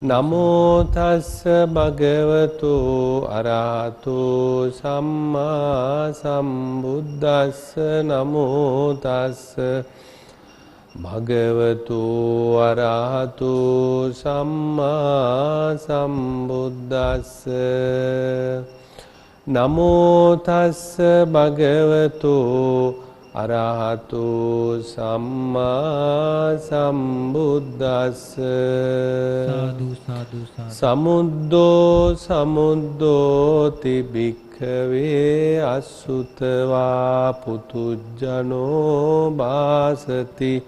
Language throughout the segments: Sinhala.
නමෝ තස්ස භගවතු අරහතු සම්මා සම්බුද්දස්ස නමෝ තස්ස භගවතු අරහතු සම්මා සම්බුද්දස්ස නමෝ තස්ස භගවතු අරහතු සම්මා සම්බුද්දස්ස සාදු සාදු සමුද්දෝ සමුද්දෝ තිබික්ඛවේ අසුතවා පුතුජනෝ බාසති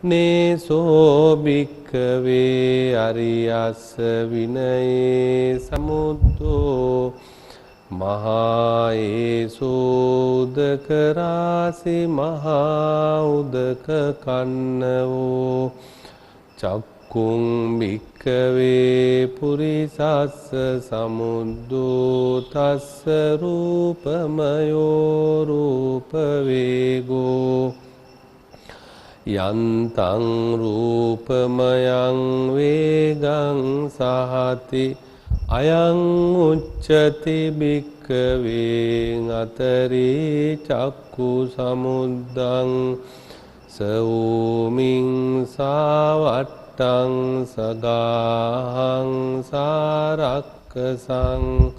නේසෝ බික්ඛවේ අරියස්ස විනයේ සමුද්දෝ මහා ඒසෝදක රාසි මහා උදක කන්නවෝ චක්කුං භික්ඛවේ පුරිසස්ස සමුද්දෝ තස්ස රූපමයෝ රූප වේගෝ යන්තං රූපමයං වේගං සහති අයං උච්චති භික්ඛවේ අතරී චක්කු සමුද්දං සෝමින් සාවට්ටං සගාහං සාරක්කසං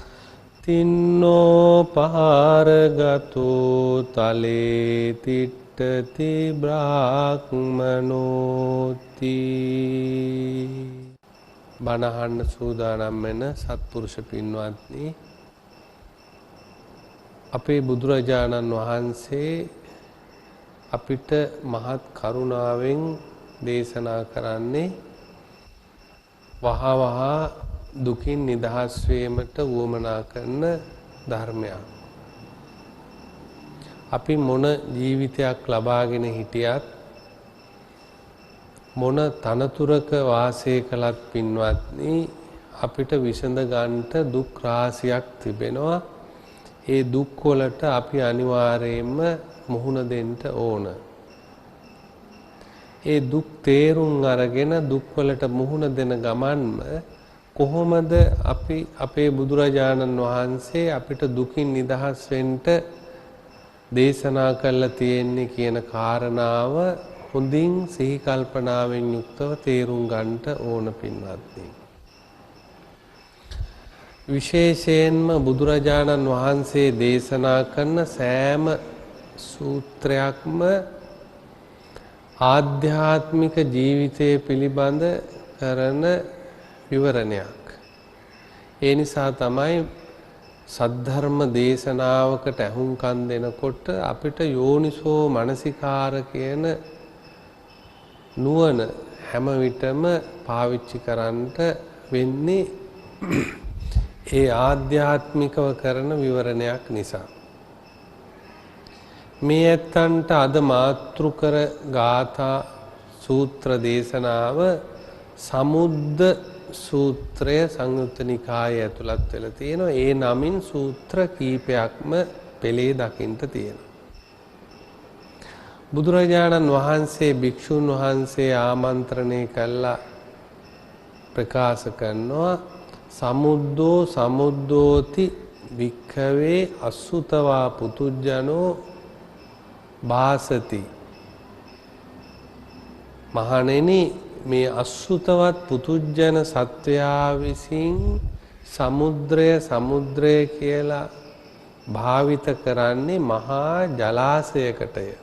තින්නෝ පහරගතෝ තලේ තිට්ඨති බ්‍රාහ්මනෝති. බණහන්න සූදානම් වෙන සත්පුරුෂ පින්වත්නි, අපේ බුදුරජාණන් වහන්සේ අපිට මහත් කරුණාවෙන් දේශනා කරන්නේ වහා වහා දුකින් නිදහස් වීමට උවමනා කරන ධර්මයක්. අපි මොන ජීවිතයක් ලබාගෙන හිටියත්, මොන තනතුරක වාසය කළත් පින්වත්නි, අපිට විසඳ ගන්නට දුක් රාශියක් තිබෙනවා. ඒ දුක් වලට අපි අනිවාර්යයෙන්ම මුහුණ දෙන්න ඕන. ඒ දුක් තේරුම් අරගෙන දුක් වලට මුහුණ දෙන ගමන්ම කොහොමද අපි අපේ බුදුරජාණන් වහන්සේ අපිට දුකින් නිදහස් වෙන්න දේශනා කළා තියෙන්නේ කියන කාරණාව හොඳින් සිහි කල්පනාවෙන් යුක්තව තේරුම් ගන්නට ඕන පින්වත්නි. විශේෂයෙන්ම බුදුරජාණන් වහන්සේ දේශනා කරන සෑම සූත්‍රයක්ම ආධ්‍යාත්මික ජීවිතය පිළිබඳ කරන විවරණයක්. ඒ නිසා තමයි සද්ධර්ම දේශනාවකට ඇහුම්කන් දෙනකොට අපිට යෝනිසෝ මනසිකාර කියන නුවණ හැම විටම පාවිච්චි කරන්නට වෙන්නේ ඒ ආධ්‍යාත්මිකව කරන විවරණයක් නිසා. මේ ඇත්තන්ට අද මාතෘකර ගාථා සූත්‍ර දේශනාව සමුද්ද සූත්‍රය සංයුත්ත නිකායේ ඇතුළත් වෙලා තියෙනවා. ඒ නමින් සූත්‍ර කීපයක්ම පෙළේ දකින්න තියෙනවා. බුදුරජාණන් වහන්සේ භික්ෂුන් වහන්සේ ආමන්ත්‍රණය කළා ප්‍රකාශ කරනවා සමුද්දෝ සමුද්දෝති වික්ඛවේ අසුතවා පුතුජනෝ බාසති. මහණෙනි, මේ අසුතවත් පුතුජන සත්වයා විසින් සමුද්‍රය කියලා භාවිත කරන්නේ මහා ජලාශයකටය.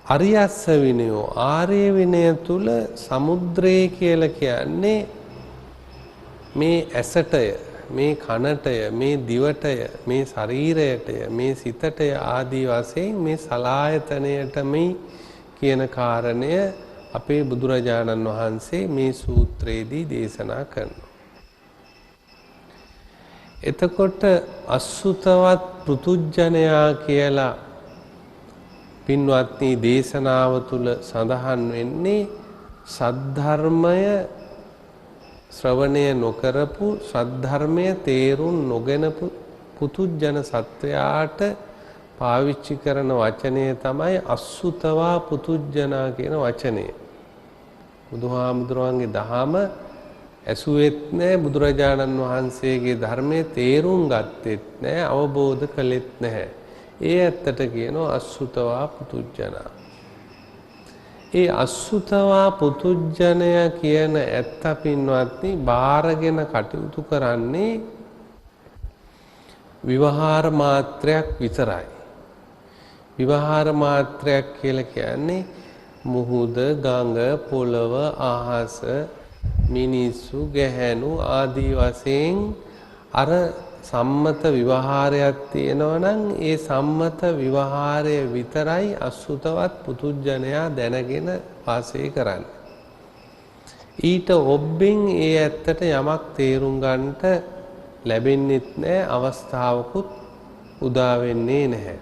අරියස්ස විනයෝ, ආර්ය විනය තුල සමුද්‍රය කියලා කියන්නේ මේ ඇසටය, මේ කනටය, මේ දිවටය, මේ ශරීරයටය, මේ සිතටය ආදී වශයෙන් මේ සලායතනයටමයි කියන කාරණය අපේ බුදුරජාණන් වහන්සේ මේ සූත්‍රයේදී දේශනා කරනවා. එතකොට අසුතවත් පෘතුජ්ජනයා කියලා පින්වත්නි දේශනාව තුල සඳහන් වෙන්නේ සද්ධර්මය ශ්‍රවණය නොකරපු, සද්ධර්මය තේරුම් නොගෙන පුතුජන සත්වයාට පාවිච්චි කරන වචනය තමයි අසුතවා පුතුජනා කියන වචනය. බුදුහාමුදුරුවන්ගේ දහම ඇසුවෙත් නැහැ, බුදුරජාණන් වහන්සේගේ ධර්මයේ තේරුම් ගත්තෙත් නැහැ, අවබෝධ කළෙත් නැහැ. ඒ ඇත්තට කියනවා අසුතවා පුතුජනා. ඒ අසුතවා පුතුජනය කියන ඇත්ත පින්වත්නි බාරගෙන කටයුතු කරන්නේ විවහාර මාත්‍රයක් විතරයි. විවහාර මාත්‍රයක් කියලා කියන්නේ මුහුද, ගඟ, පොළව, අහස, මිනිස්සු, ගැහැණු ආදී වශයෙන් අර සම්මත විවහාරයක් තියෙනවා නම් ඒ සම්මත විවහාරය විතරයි අසුතවත් පුතුජනයා දැනගෙන වාසය කරන්නේ. ඊට ඔබෙන් ඒ ඇත්තට යමක් තේරුම් ගන්නට ලැබෙන්නෙත් නැහැ, අවස්ථාවකුත් උදා වෙන්නේ නැහැ.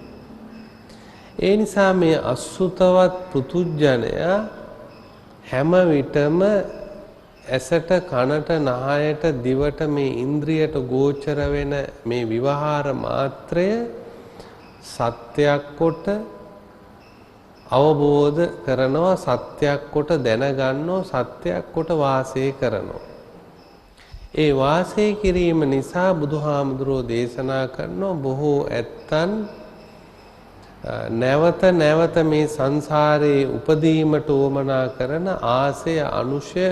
ඒ නිසා මේ අසුතවත් පුතුජනයා හැම විටම ඇසට, කනට, නහයට, දිවට මේ ඉන්ද්‍රියට ගෝචර වෙන මේ විවහාර මාත්‍රය සත්‍යයක් කොට අවබෝධ කරනවා, සත්‍යයක් කොට දැනගන්නවා, සත්‍යයක් කොට වාසය කරනවා. ඒ වාසය කිරීම නිසා බුදුහාමුදුරෝ දේශනා කරනවා බොහෝ ඇත්තන් නැවත නැවත මේ සංසාරයේ උපදීමට උවමනා කරන ආසය, අනුශය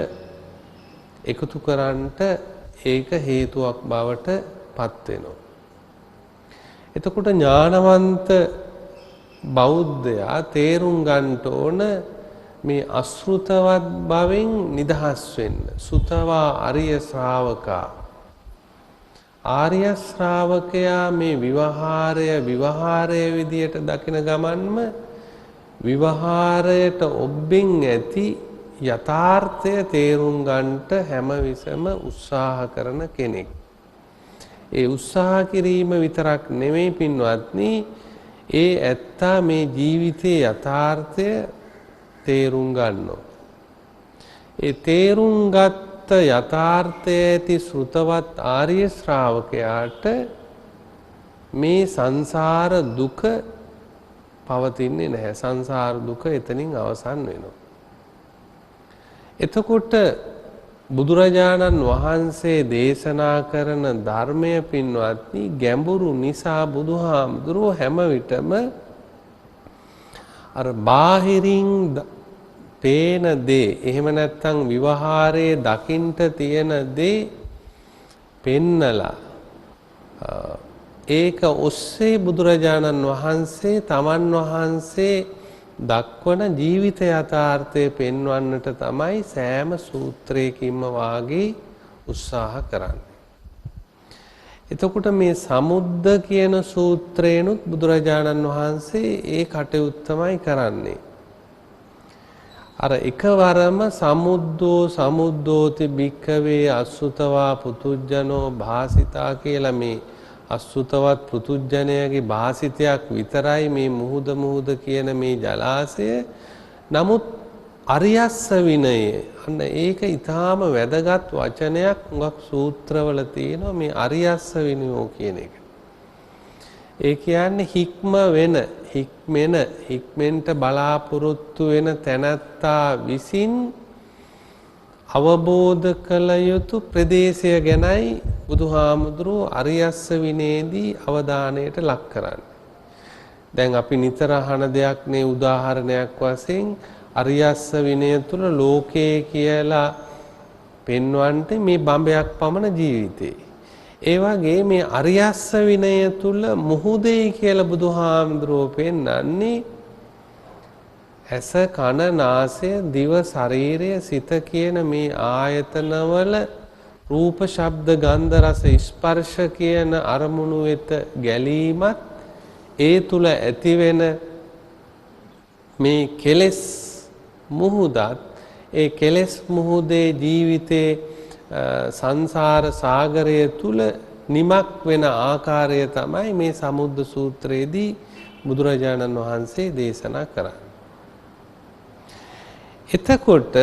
එකතු කරන්නට ඒක හේතුවක් බවට පත් වෙනවා. එතකොට ඥානවන්ත බෞද්ධයා තේරුම් ගන්නට ඕන මේ අසෘතවත් බවෙන් නිදහස් වෙන්න. සුතවා අරිය ශ්‍රාවකා. ආර්ය ශ්‍රාවකයා මේ විවහාරය විදියට දකින ගමන්ම විවහාරයට ඔබෙන් ඇති යථාර්ථය තේරුම් ගන්නට හැම විසම උත්සාහ කරන කෙනෙක්. ඒ උත්සාහ කිරීම විතරක් නෙමෙයි පින්වත්නි, ඒ ඇත්තා මේ ජීවිතයේ යථාර්ථය තේරුම් ගන්නවා. ඒ තේරුම් ගත්ත යථාර්ථය ඇති ශ්‍රුතවත් ආර්ය ශ්‍රාවකයාට මේ සංසාර දුක පවතින්නේ නැහැ. සංසාර දුක එතනින් අවසන් වෙනවා. එතකොට බුදුරජාණන් වහන්සේ දේශනා කරන ධර්මය පින්වත්නි ගැඹුරු නිසා බුදුහාමුදුරුවෝ හැම විටම අර බාහිරින් පේන දේ, එහෙම නැත්නම් විවහාරයේ දකින්ට තියෙන දේ පෙන්නලා ඒක ඔස්සේ බුදුරජාණන් වහන්සේ තමන් වහන්සේ දක්වන ජීවිත යථාර්ථය පෙන්වන්නට තමයි සෑම සූත්‍රයකින්ම වාගේ උත්සාහ කරන්නේ. එතකොට මේ සමුද්ද කියන සූත්‍රේනුත් බුදුරජාණන් වහන්සේ ඒ කටයුත්තමයි කරන්නේ. අර එකවරම සමුද්දෝති භික්ඛවේ අසුතවා පුතුජනෝ භාසිතා කියලා මේ අසුතවත් පෘතුජ්ජනයාගේ භාසිතයක් විතරයි මේ මුහුද කියන මේ ජලාශය. නමුත් අරියස්ස විනය, අන්න ඒක ඊටාම වැදගත් වචනයක්. හුඟක් සූත්‍රවල තියෙනවා මේ අරියස්ස විනයෝ කියන එක. ඒ කියන්නේ හික්ම වෙන, හික්මෙන්ට බලාපොරොත්තු වෙන තැනැත්තා විසින් අවබෝධ කළ යුතු ප්‍රදේශය ගැනයි බුදුහාමුදුරුවෝ අරියස්ස විනයේදී අවධානයට ලක් කරන්නේ. දැන් අපි නිතර අහන දෙයක් නේ, උදාහරණයක් වශයෙන් අරියස්ස විනය තුල ලෝකේ කියලා පෙන්වන්නට මේ බඹයක් පමණ ජීවිතේ. ඒ වගේ මේ අරියස්ස විනය තුල මුහුදේ කියලා බුදුහාමුදුරුවෝ පෙන්වන්නේ ඇස, කන, නාසය, දිව, ශරීරය, සිත කියන මේ ආයතනවල රූප, ශබ්ද, ගන්ධ, රස, ස්පර්ශ කියන අරමුණු වෙත ගැලීමත් ඒ තුල ඇතිවෙන මේ කෙලෙස් මුහුදත්, ඒ කෙලෙස් මුහුදේ ජීවිතේ සංසාර සාගරය තුල නිමක් වෙන ආකාරය තමයි මේ සමුද්ද සූත්‍රයේදී බුදුරජාණන් වහන්සේ දේශනා කරන්නේ. එතකොට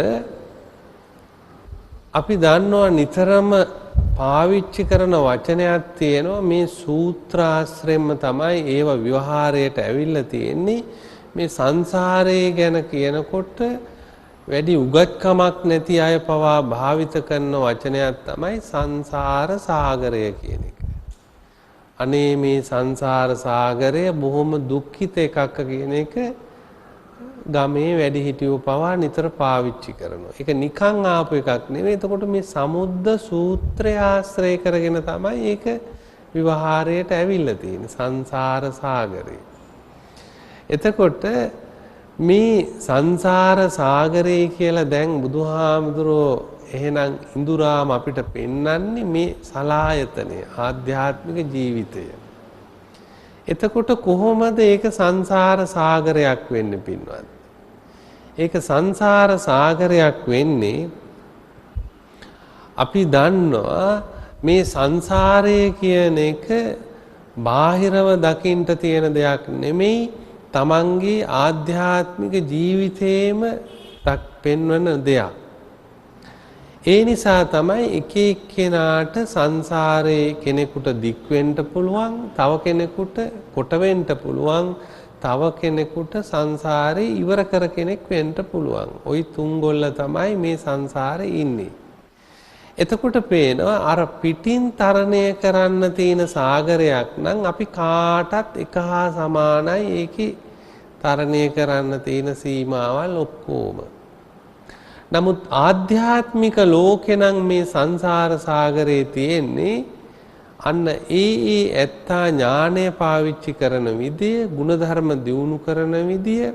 අපි දන්නවා නිතරම පාවිච්චි කරන වචනයක් තියෙනවා, මේ සූත්‍රාශ්‍රයෙන්ම තමයි ඒව විවහාරයට ඇවිල්ලා තියෙන්නේ. මේ සංසාරය ගැන කියනකොට වැඩි උගත්කමක් නැති අය පවා භාවිත කරන වචනයක් තමයි සංසාර සාගරය කියන එක. අනේ මේ සංසාර සාගරය බොහොම දුක්ඛිත එකක් කියන එක ගමේ වැඩිහිටියෝ පවා නිතර පාවිච්චි කරනවා. ඒක නිකන් ආපු එකක් නෙවෙයි. එතකොට මේ සමුද්ද සූත්‍රය ආශ්‍රය කරගෙන තමයි ඒක විවහාරයට ඇවිල්ලා තියෙන්නේ. සංසාර සාගරය. එතකොට මේ සංසාර සාගරය කියලා දැන් බුදුහාමුදුරෝ එහෙනම් ඉඳුරාම අපිට පෙන්වන්නේ මේ සලායතනය ආධ්‍යාත්මික ජීවිතය. එතකොට කොහොමද ඒක සංසාර සාගරයක් වෙන්නේ පින්වත්? ඒක සංසාර සාගරයක් වෙන්නේ අපි දන්නවා මේ සංසාරය කියන එක බාහිරව දකින්න තියෙන දෙයක් නෙමෙයි තමන්ගේ ආධ්‍යාත්මික ජීවිතේම පෙන්වන දෙයක්. ඒ නිසා තමයි එක එක්කෙනාට සංසාරේ කෙනෙකුට දික් වෙන්න පුළුවන්, තව කෙනෙකුට කොට වෙන්න පුළුවන්, තව කෙනෙකුට සංසාරේ ඉවර කර කෙනෙක් වෙන්න පුළුවන්. ওই තුන්ගොල්ල තමයි මේ සංසාරේ ඉන්නේ. එතකොට පේනවා අර පිටින් තරණය කරන්න තියෙන සාගරයක් නම් අපි කාටත් එක හා සමානයි ඒකේ තරණය කරන්න තියෙන සීමාවල් ඔක්කොම. නමුත් ආධ්‍යාත්මික ලෝකේ නම් මේ සංසාර සාගරේ තියෙන්නේ අන්න ඒ ඇත්තා ඥානය පාවිච්චි කරන විදිය, ಗುಣධර්ම දියුණු කරන විදිය,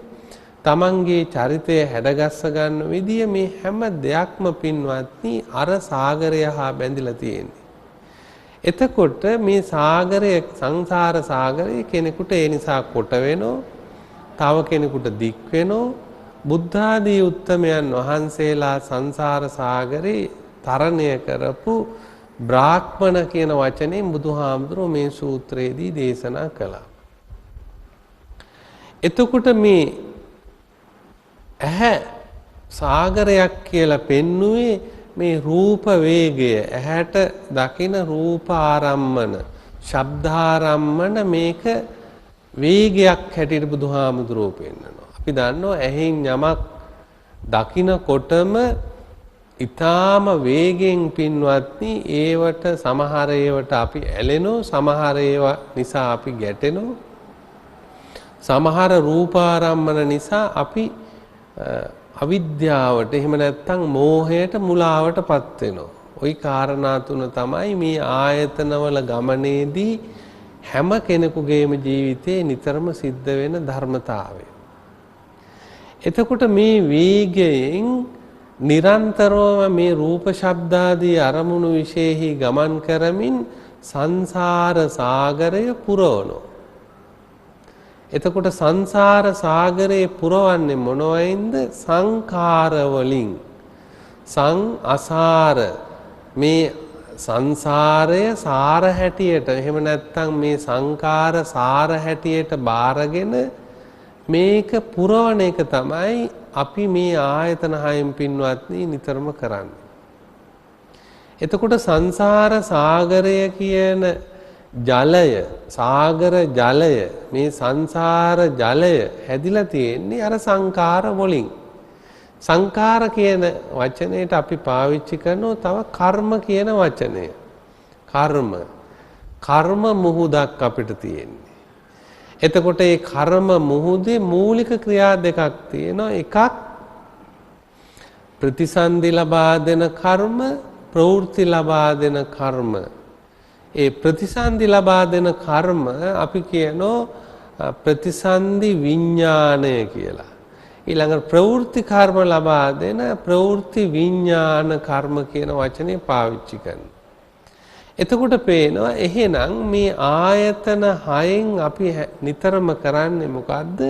තමන්ගේ චරිතය හැඩගස්ස ගන්න විදිය මේ හැම දෙයක්ම පින්වත්නි අර සාගරය හා බැඳිලා තියෙන්නේ. එතකොට මේ සාගරය සංසාර සාගරය කෙනෙකුට ඒ නිසා කොට වෙනෝ, තව කෙනෙකුට දික් වෙනෝ. බුද්ධ ආදී උත්තමයන් වහන්සේලා සංසාර සාගරේ තරණය කරපු බ්‍රාහ්මණ කියන වචනේ බුදුහාමුදුරුවෝ මේ සූත්‍රයේදී දේශනා කළා. එතකොට මේ ඇහැ සාගරයක් කියලා පෙන්නුවේ මේ රූප වේගය, ඇහැට දකින රූප ආරම්මන, ශබ්දාරම්මන මේක වේගයක් හැටියට බුදුහාමුදුරුවෝ පෙන්නනවා. අපි දන්නවා ඇහෙන් යමක් දකිනකොටම ඊටාම වේගෙන් පින්වත්නි ඒවට සමහර ඒවට අපි ඇලෙනෝ, සමහර ඒවා නිසා අපි ගැටෙනෝ, සමහර රූපාරම්මන නිසා අපි අවිද්‍යාවට එහෙම නැත්නම් මෝහයට මුලාවටපත් වෙනවා. ওই කාරණා තුන තමයි මේ ආයතනවල ගමනේදී හැම කෙනෙකුගේම ජීවිතේ නිතරම සිද්ධ වෙන ධර්මතාවය. එතකොට මේ වේගයෙන් නිරන්තරව මේ රූප ශබ්ද ආදී අරමුණු විශේෂෙහි ගමන් කරමින් සංසාර සාගරය පුරවනවා. එතකොට සංසාර සාගරේ පුරවන්නේ මොනවයින්ද? සංඛාර වලින්. අසාර මේ සංසාරය සාර හැටියට එහෙම නැත්නම් මේ සංඛාර සාර හැටියට බාරගෙන මේක පුරවන එක තමයි අපි මේ ආයතන හයෙන් පින්වත්නි නිතරම කරන්නේ. එතකොට සංසාර සාගරය කියන ජලය, සාගර ජලය, මේ සංසාර ජලය හැදිලා තියෙන්නේ අර සංඛාර වලින්. සංඛාර කියන වචනයට අපි පාවිච්චි කරනවා තව කර්ම කියන වචනය. කර්ම මුහුදක් අපිට තියෙන්නේ. එතකොට මේ කර්ම මුහුදේ මූලික ක්‍රියා දෙකක් තියෙනවා. එකක් ප්‍රතිසන්දි ලබා දෙන කර්ම, ප්‍රවෘත්ති ලබා දෙන කර්ම. ඒ ප්‍රතිසන්දි ලබා දෙන කර්ම අපි කියනවා ප්‍රතිසන්දි විඥාණය කියලා. ඊළඟට ප්‍රවෘත්ති කර්ම ලබා දෙන ප්‍රවෘත්ති විඥාන කර්ම කියන වචනේ පාවිච්චි කරනවා. එතකොට පේනවා එහෙනම් මේ ආයතන හයෙන් අපි නිතරම කරන්නේ මොකද්ද?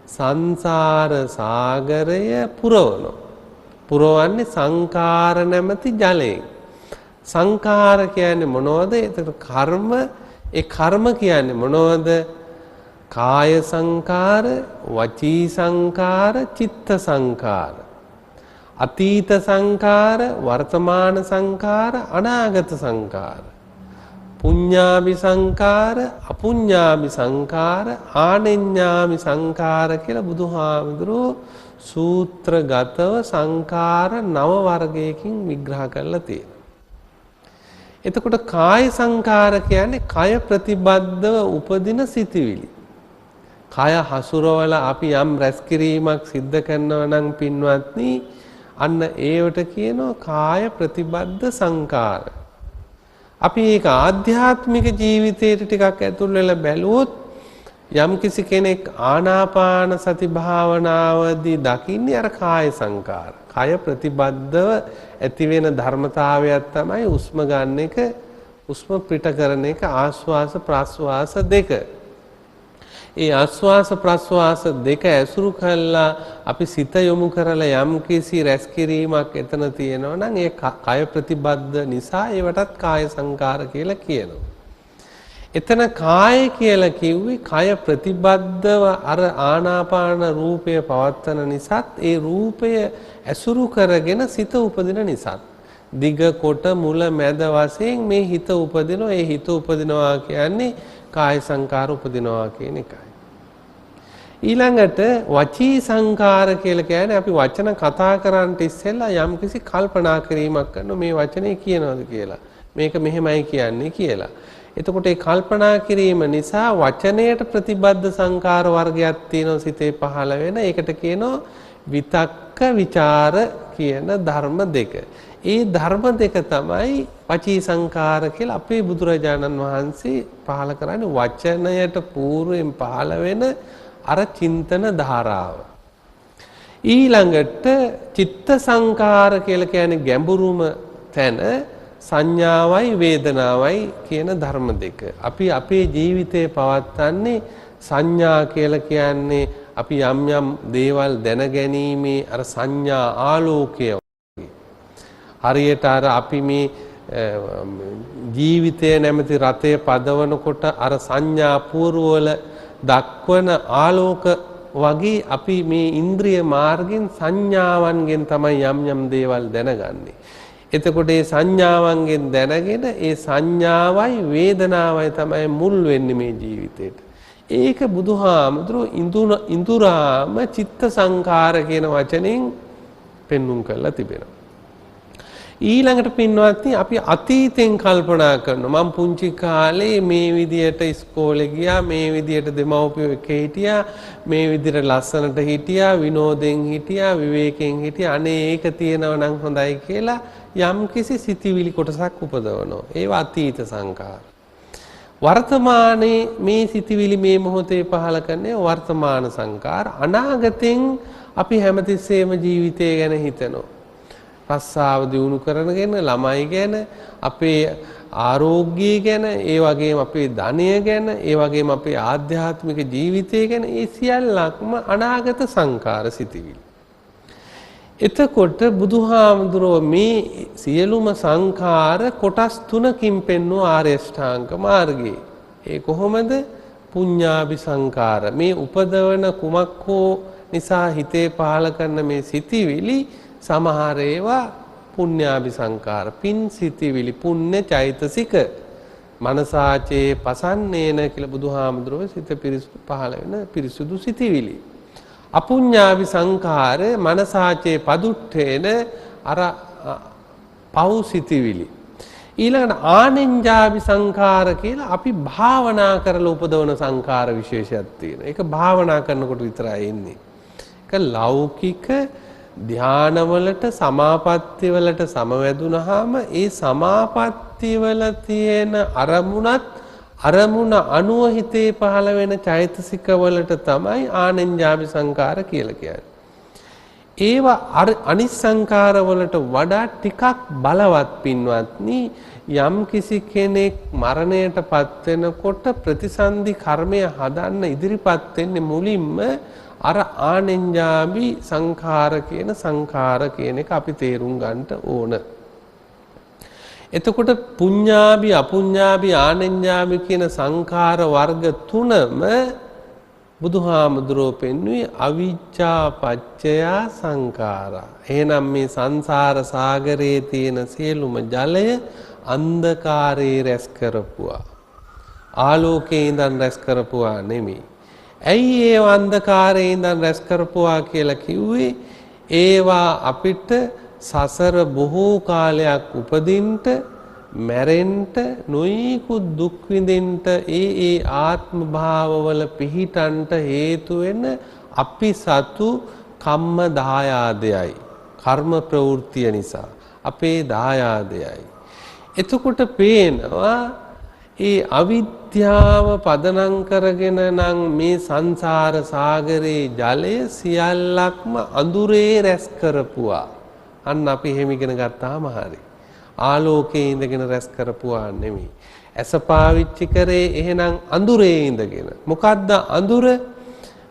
සංසාර සාගරය පුරවනවා. පුරවන්නේ සංඛාර නැමැති ජලයෙන්. සංඛාර කියන්නේ මොනවද? එතකොට කර්ම, ඒ කර්ම කියන්නේ මොනවද? කාය සංඛාර, වචී සංඛාර, චිත්ත සංඛාර, අතීත සංඛාර, වර්තමාන සංඛාර, අනාගත සංඛාර, පුඤ්ඤාභි සංඛාර, අපුඤ්ඤාභි සංඛාර, ආනෙඤ්ඤාභි සංඛාර කියලා බුදුහාමුදුරුවෝ සූත්‍රගතව සංඛාර නව වර්ගයකින් විග්‍රහ කරලා තියෙනවා. එතකොට කාය සංඛාර කියන්නේ කය ප්‍රතිබද්ධව උපදින සිතිවිලි. කය හසුරවලා අපි යම් රැස්කිරීමක් සිද්ධ කරනවා නම් පින්වත්නි අන්න ඒවට කියනවා කාය ප්‍රතිබද්ධ සංඛාර. අපි ඒක ආධ්‍යාත්මික ජීවිතයට ටිකක් ඇතුල් වෙලා බැලුවොත් යම් කිසි කෙනෙක් ආනාපාන සති භාවනාවදී දකින්නේ අර කාය සංඛාර. කය ප්‍රතිබද්ධව ඇති වෙන ධර්මතාවයක් තමයි උස්ම ගන්න එක, උස්ම පිට කරන එක, ආශ්වාස ප්‍රශ්වාස දෙක. ඒ ආශ්වාස ප්‍රශ්වාස දෙක ඇසුරු කළා අපි සිත යොමු කරලා යම් කිසි රැස්කිරීමක් එතන තියෙනවා නම් ඒ කය ප්‍රතිබද්ධ නිසා ඒවටත් කාය සංඛාර කියලා කියනවා. එතන කාය කියලා කිව්වේ කය ප්‍රතිබද්ධව අර ආනාපාන රූපය පවත්තන නිසාත් ඒ රූපය ඇසුරු කරගෙන සිත උපදින නිසාත් දිග කොට මුල මැද වශයෙන් මේ හිත උපදිනවා. ඒ හිත උපදිනවා කියන්නේ කාය සංඛාර උපදිනවා කියන එකයි. ඊළඟට වචී සංඛාර කියලා කියන්නේ අපි වචන කතා කරන්නට ඉස්සෙල්ලා යම්කිසි කල්පනා කිරීමක් කරනවා මේ වචනේ කියනවාද කියලා. මේක මෙහෙමයි කියන්නේ කියලා. එතකොට ඒ කල්පනා කිරීම නිසා වචනයට ප්‍රතිබද්ධ සංඛාර වර්ගයක් තියෙනවා සිතේ පහළ වෙන. ඒකට කියනවා විතක්ක විචාර කියන ධර්ම දෙක. ඒ ධර්ම දෙක තමයි වචී සංඛාර කියලා අපේ බුදුරජාණන් වහන්සේ පහළ කරන්නේ වචනයට పూర్වයෙන් පහළ වෙන අර චින්තන ධාරාව. ඊළඟට චිත්ත සංඛාර කියලා කියන්නේ ගැඹුරුම තැන සංඥාවයි වේදනාවයි කියන ධර්ම දෙක. අපි අපේ ජීවිතේ පවත්න්නේ සංඥා කියලා කියන්නේ අපි යම් යම් දේවල් දැනගැනීමේ අර සංඥා ආලෝකය. හරියට අර අපි මේ ජීවිතය නැමැති රථය පදවනකොට අර සංඥා పూర్වවල දක්වන ආලෝක වගේ අපි මේ ඉන්ද්‍රිය මාර්ගෙන් සංඥාවන්ගෙන් තමයි යම් යම් දේවල් දැනගන්නේ. එතකොට මේ සංඥාවන්ගෙන් දැනගෙන ඒ සංඥාවයි වේදනාවයි තමයි මුල් වෙන්නේ මේ ජීවිතේට. ඒක බුදුහාමුදුරුවෝ ඉඳුරාම චිත්ත සංඛාර කියන වචනෙන් පෙන්눔 කරලා තිබෙනවා. ඊළඟට පින්වත්නි අපි අතීතෙන් කල්පනා කරනවා මම පුංචි කාලේ මේ විදියට ඉස්කෝලේ ගියා, මේ විදියට දෙමව්පියෝ එක්ක හිටියා, මේ විදියට ලස්සනට හිටියා, විනෝදෙන් හිටියා, විවේකයෙන් හිටියා, අනේ ඒක තියෙනවා නම් හොඳයි කියලා යම් කිසි සිතිවිලි කොටසක් උපදවනවා. ඒවා අතීත සංඛාර. වර්තමානයේ මේ සිතිවිලි මේ මොහොතේ පහළ කරන්නේ වර්තමාන සංඛාර. අනාගතෙන් අපි හැමතිස්සෙම ජීවිතය ගැන හිතනවා. රස්සාව දියුණු කරනගෙන, ළමයි ගැන, අපේ ආරෝග්‍යය ගැන, ඒ වගේම අපේ ධනය ගැන, ඒ වගේම අපේ ආධ්‍යාත්මික ජීවිතය ගැන, ඒ සියල්ලක්ම අනාගත සංඛාර සිතිවිලි. එතකොට බුදුහාමුදුරුවෝ මේ සියලුම සංඛාර කොටස් තුනකින් පෙන්වූ ආර්ය ශ්‍රාංග මාර්ගයේ. ඒ කොහොමද? පුඤ්ඤාභි සංඛාර. මේ උපදවන කුමක් හෝ නිසා හිතේ පහළ කරන මේ සිතිවිලි සමහර ඒවා පුඤ්ඤාභි සංඛාර, පින් සිතිවිලි, පුණ්‍ය චෛතසික. මනසාචේ පසන්නේන කියලා බුදුහාමුදුරුවෝ සිත පිරිසුදු පහළ වෙන පිරිසුදු සිතිවිලි. අපුඤ්ඤාභි සංඛාර මනසාචේ පදුට්ඨේන අර පව් සිතිවිලි. ඊළඟට ආනෙන්ජාභි සංඛාර කියලා අපි භාවනා කරලා උපදවන සංඛාර විශේෂයක් තියෙනවා. ඒක භාවනා කරනකොට විතරයි ඉන්නේ. ඒක ලෞකික ධානවලට සමාපත්තිවලට සමවැදුනහම ඒ සමාපත්තිවල තියෙන අරමුණ අනුව හිතේ පහළ වෙන චෛතසිකවලට තමයි ආනෙන්ජාභි සංඛාර කියලා කියන්නේ. ඒවා අනිත් සංඛාරවලට වඩා ටිකක් බලවත් පින්වත්නි. යම් කිසි කෙනෙක් මරණයටපත් වෙනකොට ප්‍රතිසන්දි කර්මය හදන්න ඉදිරිපත් වෙන්නේ මුලින්ම අර ආනෙන්ජාභි සංඛාර කියන එක අපි තේරුම් ගන්නට ඕන. එතකොට පුඤ්ඤාභි අපුඤ්ඤාභි ආනෙන්ජාභි කියන සංඛාර වර්ග තුනම බුදුහාමුදුරුවෝ පෙන්වුවේ අවිජ්ජා පච්චයා සංඛාරා. එහෙනම් මේ සංසාර සාගරයේ තියෙන සියලුම ජලය අන්ධකාරයේ රැස් කරපුවා. ආලෝකයේ ඉඳන් රැස් කරපුවා නෙමෙයි. ඇයි ඒ අන්ධකාරයේ ඉඳන් රැස් කරපුවා කියලා කිව්වේ? ඒවා අපිට සසර බොහෝ කාලයක් උපදින්නට, මැරෙන්නට, නොයෙකුත් දුක් විඳින්නට ඒ ආත්ම භාවවල පිහිටන්ට හේතු වෙන අපි සතු කම්ම දායාදයයි. කර්ම ප්‍රවෘත්තිය නිසා අපේ දායාදයයි. එතකොට පේනවා ඒ අවිද්‍යාව පදනම් කරගෙන නම් මේ සංසාර සාගරේ ජලය සියල්ලක්ම අඳුරේ රැස් කරපුවා. අන්න අපි එහෙම ඉගෙන ගත්තාම හරි. ආලෝකයේ ඉඳගෙන රැස් කරපුවා නෙමෙයි. ඇස පාවිච්චි කරේ එහෙනම් අඳුරේ ඉඳගෙන. මොකද්ද අඳුර?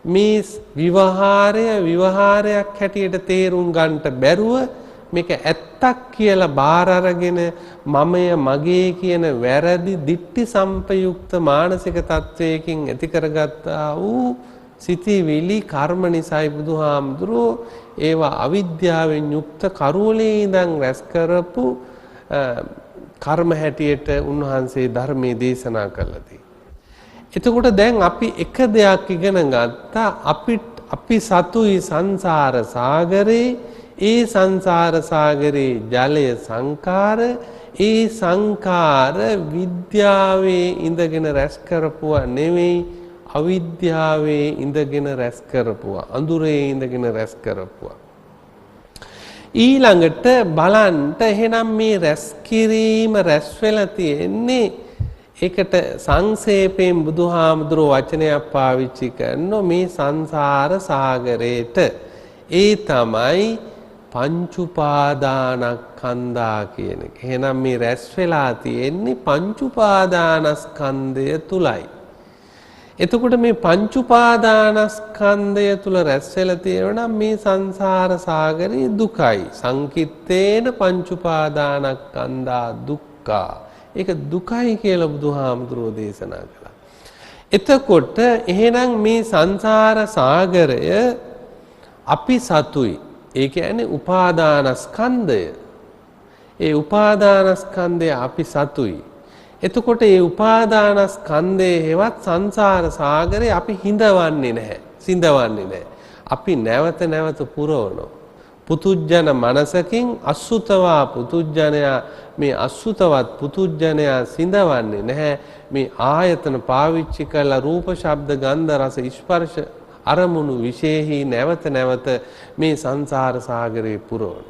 මේ විවහාරයක් හැටියට තේරුම් ගන්නට බැරුව මේක ඇත්තක් කියලා බාර අරගෙන මමය මගේ කියන වැරදි දිට්ඨි සම්පයුක්ත මානසික තත්වයකින් ඇති කරගත්තා වූ සිතිවිලි කර්ම නිසායි බුදුහාමුදුරෝ ඒවා අවිද්‍යාවෙන් යුක්ත කරෝලේ ඉඳන් රැස් කරපු කර්ම හැටියට උන්වහන්සේ ධර්මයේ දේශනා කළදී. එතකොට දැන් අපි එක දෙයක් ඉගෙන ගත්තා. අපි සතුයි සංසාර සාගරේ. ඒ සංසාර සාගරේ ජලය සංකාර. ඒ සංකාර විද්‍යාවේ ඉඳගෙන රැස් කරපුවා නෙවෙයි, අවිද්‍යාවේ ඉඳගෙන රැස් කරපුවා, අඳුරේ ඉඳගෙන රැස් කරපුවා. ඊළඟට බලන්න එහෙනම් මේ රැස් කිරීම රැස් වෙලා තියෙන්නේ, ඒකට සංක්ෂේපයෙන් බුදුහාමුදුරුවෝ වචනයක් පාවිච්චි කරනවා මේ සංසාර සාගරේට. ඒ තමයි පංච උපාදානස්කන්ධා කියන එක. එහෙනම් මේ රැස් වෙලා තියෙන්නේ පංච උපාදානස්කන්ධය තුලයි. එතකොට මේ පංච උපාදානස්කන්ධය තුල රැස් වෙලා තියෙනවා නම් මේ සංසාර සාගරේ දුකයි. සංකිට්ඨේන පංච උපාදානස්කන්ධා දුක්ඛා. ඒක දුකයි කියලා බුදුහාමුදුරුවෝ දේශනා කළා. එතකොට එහෙනම් මේ සංසාර සාගරය අපි සතුයි. ඒ කියන්නේ උපාදානස්කන්ධය. ඒ උපාදානස්කන්ධය අපි සතුයි. එතකොට ඒ උපාදානස්කන්ධයේ හේවත් සංසාර සාගරේ අපි හිඳවන්නේ නැහැ. සිඳවන්නේ නැහැ. අපි නැවත නැවත පුරවනවා. පුතුජන මනසකින් අසුතවා පුතුජනයා මේ අසුතවත් පුතුජනයා සිඳවන්නේ නැහැ. මේ ආයතන පාවිච්චි කරලා රූප ශබ්ද ගන්ධ රස ස්පර්ශ අරමුණු විශේෂයි නැවත නැවත මේ සංසාර සාගරේ පුරවන.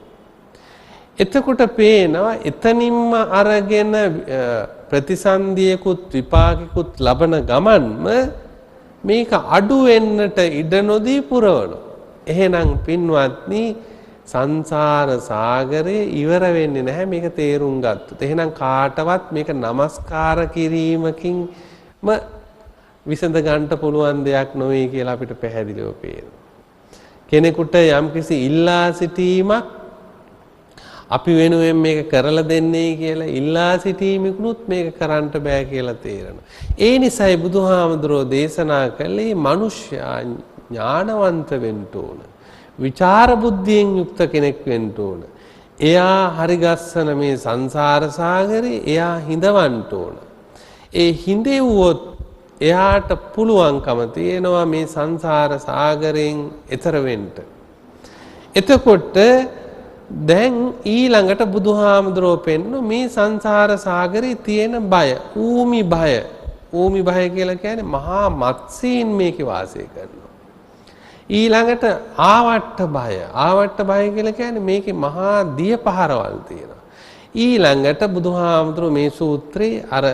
එතකොට පේනවා එතනින්ම අරගෙන ප්‍රතිසන්දියකුත් විපාකිකුත් ලබන ගමන්ම මේක අඩු වෙන්නට ඉඩ නොදී පුරවනවා. එහෙනම් පින්වත්නි සංසාර සාගරේ ඉවර වෙන්නේ නැහැ මේක තේරුම් ගත්තොත්. එහෙනම් කාටවත් මේක নমස්කාර කිරීමකින්ම විසඳ ගන්න පුළුවන් දෙයක් නොවේ කියලා අපිට පැහැදිලිව පේනවා. කෙනෙකුට යම්කිසි ඉල්ලා සිටීමක් අපි වෙනුවෙන් මේක කරලා දෙන්නේ කියලා ඉල්ලා සිටීමකුත් මේක කරන්න බෑ කියලා තේරෙනවා. ඒ නිසායි බුදුහාමුදුරෝ දේශනා කළේ මිනිස්යා ඥානවන්ත වෙන්න ඕන. විචාර බුද්ධියෙන් යුක්ත කෙනෙක් වෙන්න ඕන. එයා හරිගස්සන මේ සංසාර සාගරේ එයා හිඳවන්න ඕන. ඒ හිඳෙව්වොත් එයාට පුළුවන්කම තියෙනවා මේ සංසාර සාගරයෙන් එතර වෙන්න. එතකොට දැන් ඊළඟට බුදුහාමුදුරුවෝ පෙන්නන මේ සංසාර සාගරේ තියෙන බය, ඌමි බය. ඌමි බය කියලා කියන්නේ මහා මත්සීන් මේකේ වාසය කරනවා. ඊළඟට ආවට්ට බය. ආවට්ට බය කියලා කියන්නේ මේකේ මහා දිය පහරවල් තියෙනවා. ඊළඟට බුදුහාමුදුරුවෝ මේ සූත්‍රේ අර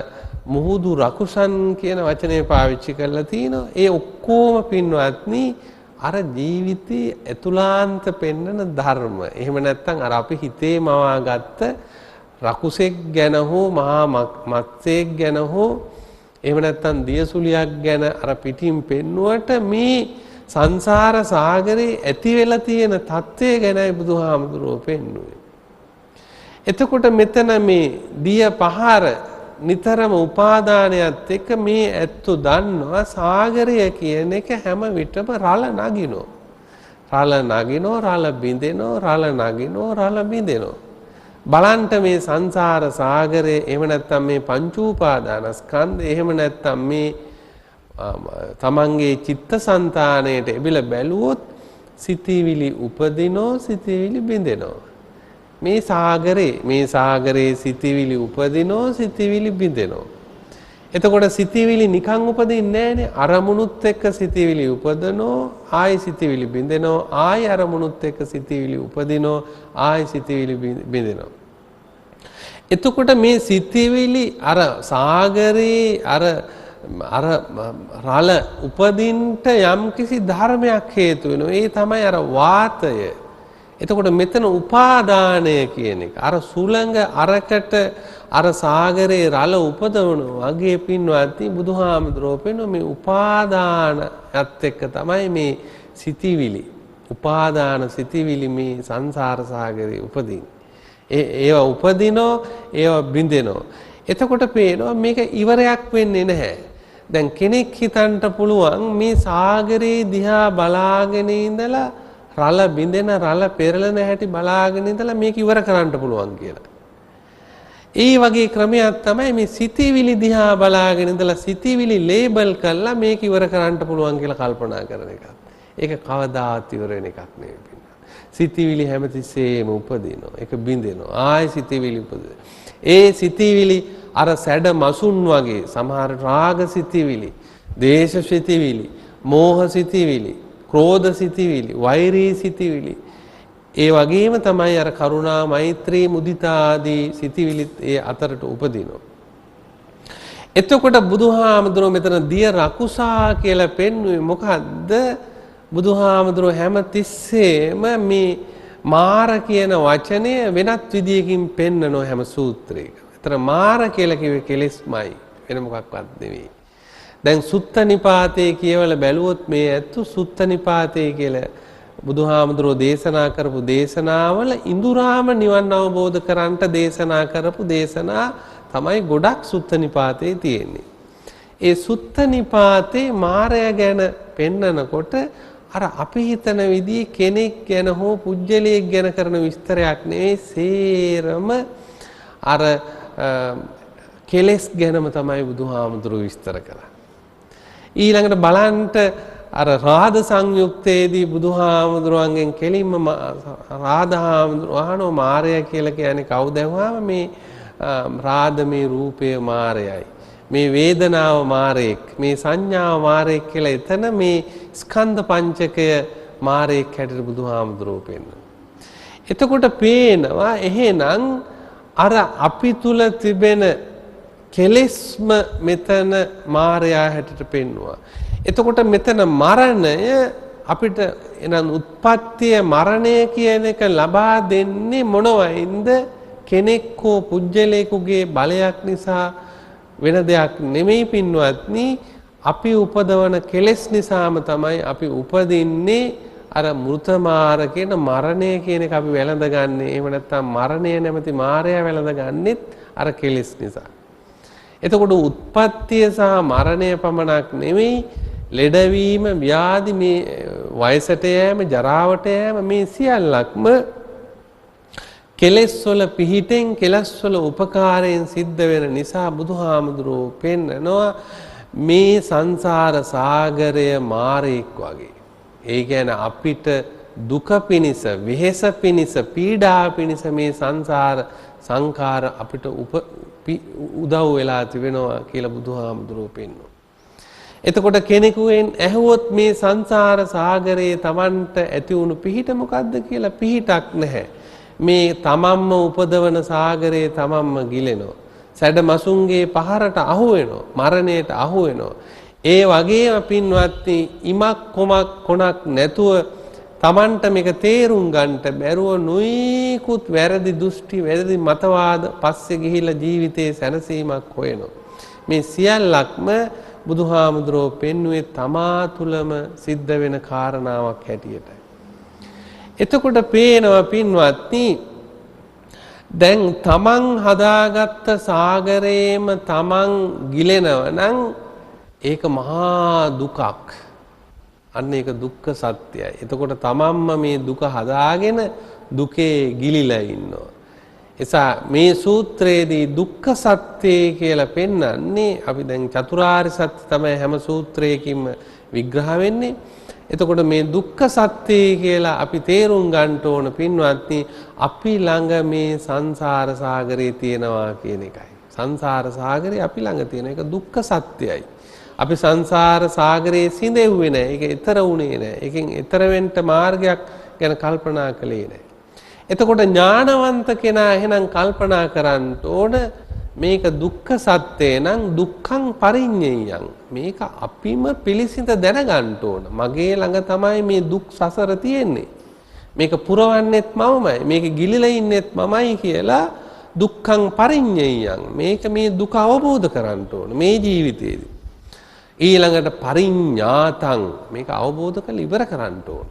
මුහුදු රකුසන් කියන වචනේ පාවිච්චි කරලා තිනවා. ඒ ඔක්කොම පින්වත්නි අර ජීවිතයේ ඇතුළාන්ත පෙන්වන ධර්ම. එහෙම නැත්නම් අර අපි හිතේ මවාගත්ත රකුසෙක් ගැන හෝ මහා මත්සෙක් ගැන හෝ එහෙම නැත්නම් දියසුලියක් ගැන අර පිටින් පෙන්නුවට මේ සංසාර සාගරේ ඇති වෙලා තියෙන தත්ත්වය ගැනයි බුදුහාමුදුරුවෝ පෙන්වුවේ. එතකොට මෙතන මේ දිය පහර නිතරම උපාදානයත් එක්ක මේ ඇත්තු දන්නවා සාගරය කියන එක හැම විටම රළ නගිනෝ. රළ නගිනෝ, රළ බිඳෙනෝ, රළ නගිනෝ, රළ බිඳෙනෝ. බලන්ට මේ සංසාර සාගරේ එහෙම නැත්නම් මේ පංච උපාදානස්කන්ධ එහෙම නැත්නම් මේ තමන්ගේ චිත්තසංතානයට එබිලා බැලුවොත් සිතවිලි උපදිනෝ සිතවිලි බිඳෙනෝ. මේ සාගරේ සිතවිලි උපදිනෝ සිතවිලි බිඳෙනෝ. එතකොට සිතවිලි නිකන් උපදින්නේ නැහනේ. අරමුණුත් එක්ක සිතවිලි උපදනෝ ආයි සිතවිලි බිඳෙනෝ ආයි අරමුණුත් එක්ක සිතවිලි උපදිනෝ ආයි සිතවිලි බිඳෙනෝ. එතකොට මේ සිතවිලි අර සාගරේ අර රළ උපදින්නට යම්කිසි ධර්මයක් හේතු වෙනවා. ඒ තමයි අර වාතය. එතකොට මෙතන උපාදානය කියන එක අර සුළඟ අරකට අර සාගරේ රළ උපදවන වගේ පින්වත්නි බුදුහාමුදුරුවෝ පෙන්වන මේ උපාදානයත් එක්ක තමයි මේ සිතිවිලි උපාදාන සිතිවිලි මේ සංසාර සාගරේ උපදින්නේ. ඒවා උපදිනෝ ඒවා බිඳෙනෝ. එතකොට පේනවා මේක ඉවරයක් වෙන්නේ නැහැ. දැන් කෙනෙක් හිතන්න පුළුවන් මේ සාගරේ දිහා බලාගෙන ඉඳලා රළ බිඳෙන රළ පෙරලෙන හැටි බලාගෙන ඉඳලා මේක ඉවර කරන්න පුළුවන් කියලා. ඒ වගේ ක්‍රමයක් තමයි මේ සිතිවිලි දිහා බලාගෙන ඉඳලා සිතිවිලි ලේබල් කරලා මේක ඉවර කරන්න පුළුවන් කියලා කල්පනා කරන එක. ඒක කවදාවත් ඉවර වෙන එකක් නෙවෙයි. සිතිවිලි හැමතිස්සෙම උපදිනවා. ඒක බිඳෙනවා. ආයි සිතිවිලි උපදිනවා. ඒ සිතිවිලි අර සැඩ මසුන් වගේ සමහර රාග සිතිවිලි, දේශ සිතිවිලි, මෝහ සිතිවිලි, ක්‍රෝධ සිතිවිලි, වෛරී සිතිවිලි ඒ වගේම තමයි අර කරුණා, මෛත්‍රී, මුදිතා ආදී සිතිවිලිත් ඒ අතරට උපදිනවා. එතකොට බුදුහාමුදුරුවෝ මෙතන දිය රකුසා කියලා පෙන්වුවේ මොකද්ද? බුදුහාමුදුරුවෝ හැම තිස්සෙම මේ මාර කියන වචනය වෙනත් විදියකින් පෙන්වනවා හැම සූත්‍රයකම. ඒතර මාර කියලා කිව්වේ කෙලෙස්මයි වෙන මොකක්වත් නෙවෙයි. දැන් සුත්ත නිපාතේ කියවලා බැලුවොත් මේ ඇත්තු සුත්ත නිපාතේ කියලා බුදුහාමුදුරුවෝ දේශනා කරපු දේශනාවල ඉඳුරාම නිවන් අවබෝධ කරන්ට දේශනා කරපු දේශනා තමයි ගොඩක් සුත්ත නිපාතේ තියෙන්නේ. ඒ සුත්ත නිපාතේ මාරය ගැන පෙන්නකොට අර අපි හිතන විදිහේ කෙනෙක් ගැන හෝ පුජ්‍යලයක් ගැන කරන විස්තරයක් නෙවෙයි සේරම අර කෙලෙස් ගැනම තමයි බුදුහාමුදුරුවෝ විස්තර කරන්නේ. ඊළඟට බලන්ට අර රාද සංයුක්තයේදී බුදුහාමුදුරුවන්ගෙන් කෙලින්ම රාදහාමුදුරුවෝ අහනවා මාරය කියලා කියන්නේ කවුද? මේ රාදමේ රූපය මාරයයි. මේ වේදනාව මාරෙක්, මේ සංඥාව මාරෙක් කියලා එතන මේ ස්කන්ධ පංචකය මාරෙක් හැටියට බුදුහාමුදුරුවෝ පෙන්වනවා. එතකොට පේනවා එහෙනම් අර අපි තුල තිබෙන කෙලෙස්ම මෙතන මාරයා හැටියට පෙන්වුවා. එතකොට මෙතන මරණය අපිට එනම් උත්පත්තිය මරණය කියන එක ලබා දෙන්නේ මොනවයින්ද? කෙනෙක් හෝ පුජ්‍යලයකගේ බලයක් නිසා වෙන දෙයක් නෙමෙයි පින්වත්නි. අපි උපදවන කෙලෙස් නිසාම තමයි අපි උපදින්නේ. අර මෘතමාර කියන මරණය කියන එක අපි වැළඳගන්නේ. එහෙම නැත්නම් මරණය නැමැති මායя වැළඳගන්නෙත් අර කෙලෙස් නිසා. එතකොට උත්පත්තිය සහ මරණය පමණක් නෙමෙයි ලෙඩවීම, ව්‍යාධි, මේ වයසට යෑම, ජරාවට යෑම මේ සියල්ලක්ම කෙලෙස් වල පිහිටෙන් කෙලස් වල උපකාරයෙන් සිද්ධ වෙන නිසා බුදුහාමුදුරුවෝ පෙන්නනවා මේ සංසාර සාගරය මාරෙක් වගේ. ඒ කියන්නේ අපිට දුක පිනිස, වෙහෙස පිනිස, පීඩා පිනිස මේ සංසාර සංඛාර අපිට උදව් වෙලා තිබෙනවා කියලා බුදුහාමුදුරුවෝ පෙන්වනවා. එතකොට කෙනෙකුෙන් ඇහුවොත් මේ සංසාර සාගරයේ Tamanට ඇති වුණු පිහිට මොකද්ද කියලා පිහිටක් නැහැ. මේ තමන්ම උපදවන සාගරයේ තමන්ම ගිලෙනවා. සැඩ මසුන්ගේ පහරට අහු වෙනවා. මරණයට අහු වෙනවා. ඒ වගේම පින්වත්නි ඉමක් කොමක් කොනක් නැතුව තමන්ට මේක තේරුම් ගන්නට බැරුව නොයිකුත් වැරදි දෘෂ්ටි, වැරදි මතවාද පස්සේ ගිහිලා ජීවිතේ සැනසීමක් හොයනවා. මේ සියල්ලක්ම බුදුහාමුදුරුවෝ පෙන්වුවේ තමා තුළම සිද්ධ වෙන කාරණාවක් හැටියට. එතකොට පේනවා පින්වත්නි දැන් තමන් හදාගත්ත සාගරේම තමන් ගිලෙනව නම් ඒක මහා දුකක්. අන්න ඒක දුක්ඛ සත්‍යයි. එතකොට තමන්ම මේ දුක හදාගෙන දුකේ ගිලිලා ඉන්නවා. එසා මේ සූත්‍රයේදී දුක්ඛ සත්‍ය කියලා පෙන්වන්නේ අපි දැන් චතුරාර්ය සත්‍ය තමයි හැම සූත්‍රයකින්ම විග්‍රහ වෙන්නේ. එතකොට මේ දුක්ඛ සත්‍ය කියලා අපි තේරුම් ගන්න ඕන පින්වත්නි අපි ළඟ මේ සංසාර සාගරේ තියෙනවා කියන එකයි. සංසාර සාගරේ අපි ළඟ තියෙන එක දුක්ඛ සත්‍යයි. අපි සංසාර සාගරේ සිඳෙව්වේ නැහැ. ඒක ඈතර වුණේ නැහැ. ඒකෙන් ඈතර වෙන්න මාර්ගයක් ගැන කල්පනා කළේ නැහැ. එතකොට ඥානවන්ත කෙනා එහෙනම් කල්පනා කරන්න ඕන මේක දුක්ඛ සත්‍ය නම් දුක්ඛං පරිඤ්ඤයං මේක අපිම පිළිසිඳ දැනගන්න ඕන. මගේ ළඟ තමයි මේ දුක් සසර තියෙන්නේ. මේක පුරවන්නෙත් මමමයි. මේක ගිලිලා ඉන්නෙත් මමයි කියලා දුක්ඛං පරිඤ්ඤයං මේක මේ දුක අවබෝධ කරගන්න ඕන මේ ජීවිතේදී. ඊළඟට පරිඤ්ඤාතං මේක අවබෝධ කරලා ඉවර කරන්න ඕන.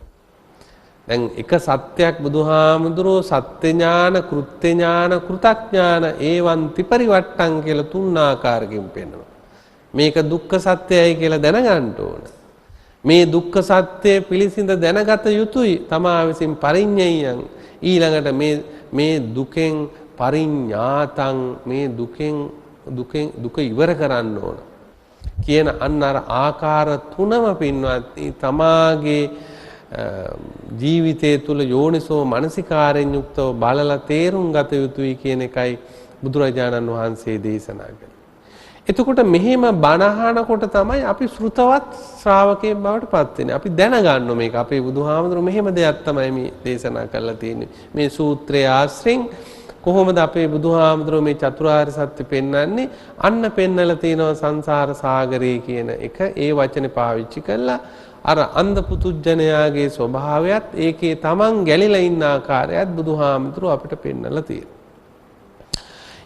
දැන් එක සත්‍යයක් බුදුහාමුදුරෝ සත්‍ය ඥාන, කෘත්‍ය ඥාන, කෘතඥාන ඒවන් ත්‍රිපරිවට්ටං කියලා තුන් ආකාරකින් පෙන්වනවා. මේක දුක්ඛ සත්‍යයි කියලා දැනගන්න ඕන. මේ දුක්ඛ සත්‍ය පිළිසිඳ දැනගත යුතුයි තමා විසින් පරිඤ්ඤයං. ඊළඟට මේ දුකෙන් පරිඤ්ඤාතං මේ දුක ඉවර කරන්න ඕන. කියන අන්න අර ආකාර තුනම පින්වත්නි තමාගේ ජීවිතය තුළ යෝනිසෝ මනසිකාරයෙන් යුක්තව බලලා තේරුම් ගත යුතුයි කියන එකයි බුදුරජාණන් වහන්සේ දේශනා කළේ. එතකොට මෙහෙම බණ අහනකොට තමයි අපි ශ්‍රුතවත් ශ්‍රාවකයෙක් බවට පත් වෙන්නේ. අපි දැනගන්න මේක අපේ බුදුහාමුදුරුවෝ මෙහෙම දෙයක් තමයි මේ දේශනා කරලා තියෙන්නේ. මේ සූත්‍රයේ ආශ්‍රයෙන් කොහොමද අපේ බුදුහාමුදුරුවෝ මේ චතුරාර්ය සත්‍ය පෙන්වන්නේ? අන්න පෙන්නලා තියෙනවා සංසාර සාගරේ කියන එක ඒ වචනේ පාවිච්චි කළා. අර අන්ධ පුතුජනයාගේ ස්වභාවයත් ඒකේ තමන් ගැලිලා ඉන්න ආකාරයත් බුදුහාමුදුරුවෝ අපිට පෙන්වලා තියෙනවා.